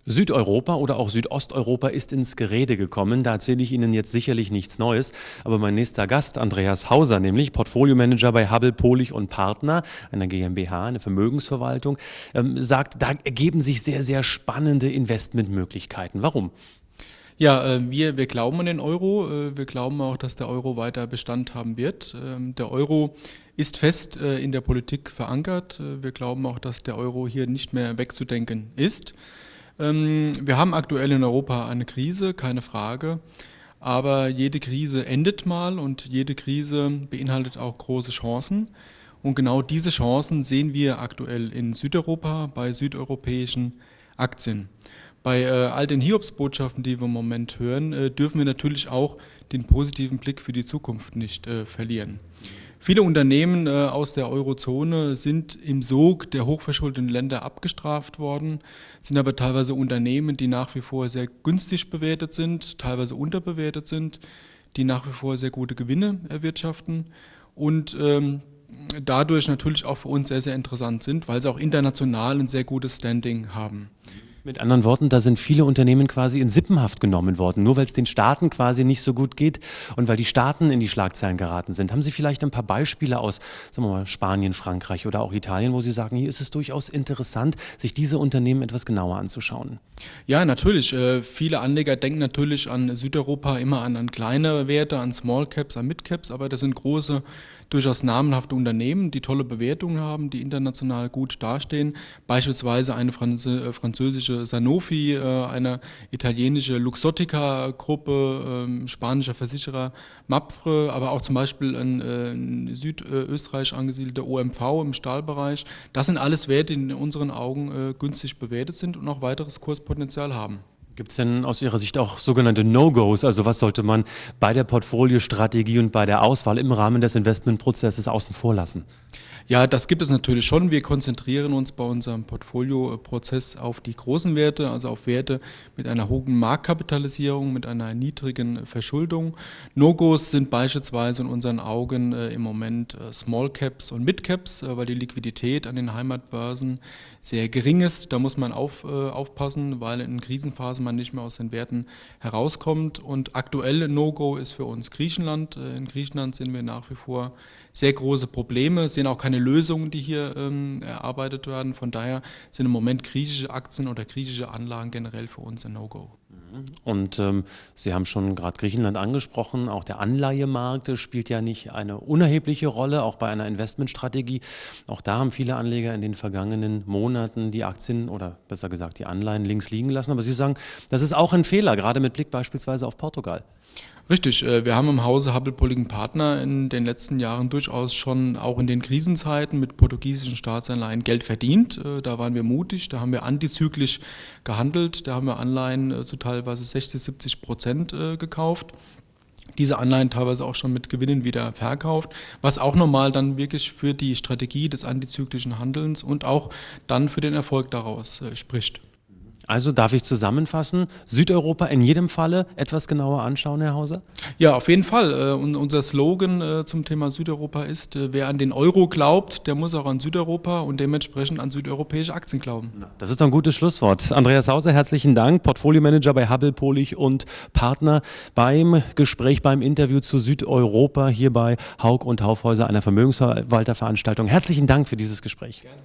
Südeuropa oder auch Südosteuropa ist ins Gerede gekommen. Da erzähle ich Ihnen jetzt sicherlich nichts Neues. Aber mein nächster Gast, Andreas Hauser, nämlich Portfolio-Manager bei Hubbell, Pohlig und Partner, einer GmbH, eine Vermögensverwaltung, sagt, da ergeben sich sehr, sehr spannende Investmentmöglichkeiten. Warum? Ja, wir glauben an den Euro. Wir glauben auch, dass der Euro weiter Bestand haben wird. Der Euro ist fest in der Politik verankert. Wir glauben auch, dass der Euro hier nicht mehr wegzudenken ist. Wir haben aktuell in Europa eine Krise, keine Frage. Aber jede Krise endet mal und jede Krise beinhaltet auch große Chancen. Und genau diese Chancen sehen wir aktuell in Südeuropa bei südeuropäischen Aktien. Bei all den Hiobsbotschaften, die wir im Moment hören, dürfen wir natürlich auch den positiven Blick für die Zukunft nicht verlieren. Viele Unternehmen aus der Eurozone sind im Sog der hochverschuldeten Länder abgestraft worden, sind aber teilweise Unternehmen, die nach wie vor sehr günstig bewertet sind, teilweise unterbewertet sind, die nach wie vor sehr gute Gewinne erwirtschaften und dadurch natürlich auch für uns sehr, sehr interessant sind, weil sie auch international ein sehr gutes Standing haben. Mit anderen Worten, da sind viele Unternehmen quasi in Sippenhaft genommen worden, nur weil es den Staaten quasi nicht so gut geht und weil die Staaten in die Schlagzeilen geraten sind. Haben Sie vielleicht ein paar Beispiele aus, sagen wir mal, Spanien, Frankreich oder auch Italien, wo Sie sagen, hier ist es durchaus interessant, sich diese Unternehmen etwas genauer anzuschauen? Ja, natürlich. Viele Anleger denken natürlich an Südeuropa immer an kleine Werte, an Small Caps, an Mid Caps, aber das sind große, durchaus namenhafte Unternehmen, die tolle Bewertungen haben, die international gut dastehen. Beispielsweise eine französische Sanofi, eine italienische Luxottica-Gruppe, spanischer Versicherer Mapfre, aber auch zum Beispiel ein südösterreichisch angesiedelter OMV im Stahlbereich. Das sind alles Werte, die in unseren Augen günstig bewertet sind und auch weiteres Kurspotenzial haben. Gibt es denn aus Ihrer Sicht auch sogenannte No-Gos? Also was sollte man bei der Portfoliostrategie und bei der Auswahl im Rahmen des Investmentprozesses außen vor lassen? Ja, das gibt es natürlich schon. Wir konzentrieren uns bei unserem Portfolioprozess auf die großen Werte, also auf Werte mit einer hohen Marktkapitalisierung, mit einer niedrigen Verschuldung. No-Gos sind beispielsweise in unseren Augen im Moment Small Caps und Mid Caps, weil die Liquidität an den Heimatbörsen sehr gering ist. Da muss man aufpassen, weil in Krisenphasen man nicht mehr aus den Werten herauskommt. Und aktuell No-Go ist für uns Griechenland. In Griechenland sehen wir nach wie vor sehr große Probleme, sehen auch keine Lösungen, die hier erarbeitet werden. Von daher sind im Moment griechische Aktien oder griechische Anlagen generell für uns ein No-Go. Und Sie haben schon gerade Griechenland angesprochen, auch der Anleihemarkt spielt ja nicht eine unerhebliche Rolle, auch bei einer Investmentstrategie. Auch da haben viele Anleger in den vergangenen Monaten die Aktien oder besser gesagt die Anleihen links liegen lassen. Aber Sie sagen, das ist auch ein Fehler, gerade mit Blick beispielsweise auf Portugal. Richtig, wir haben im Hause Hubbell, Pohlig & Partner in den letzten Jahren durchaus schon auch in den Krisenzeiten mit portugiesischen Staatsanleihen Geld verdient. Da waren wir mutig, da haben wir antizyklisch gehandelt, da haben wir Anleihen zu teilweise 60-70% gekauft. Diese Anleihen teilweise auch schon mit Gewinnen wieder verkauft, was auch nochmal dann wirklich für die Strategie des antizyklischen Handelns und auch dann für den Erfolg daraus spricht. Also darf ich zusammenfassen, Südeuropa in jedem Falle etwas genauer anschauen, Herr Hauser? Ja, auf jeden Fall. Unser Slogan zum Thema Südeuropa ist, wer an den Euro glaubt, der muss auch an Südeuropa und dementsprechend an südeuropäische Aktien glauben. Das ist doch ein gutes Schlusswort. Andreas Hauser, herzlichen Dank, Portfolio-Manager bei Hubbell, Pohlig und Partner beim Gespräch, beim Interview zu Südeuropa hier bei Hauck & Aufhäuser, einer Vermögensverwalterveranstaltung. Herzlichen Dank für dieses Gespräch. Gerne.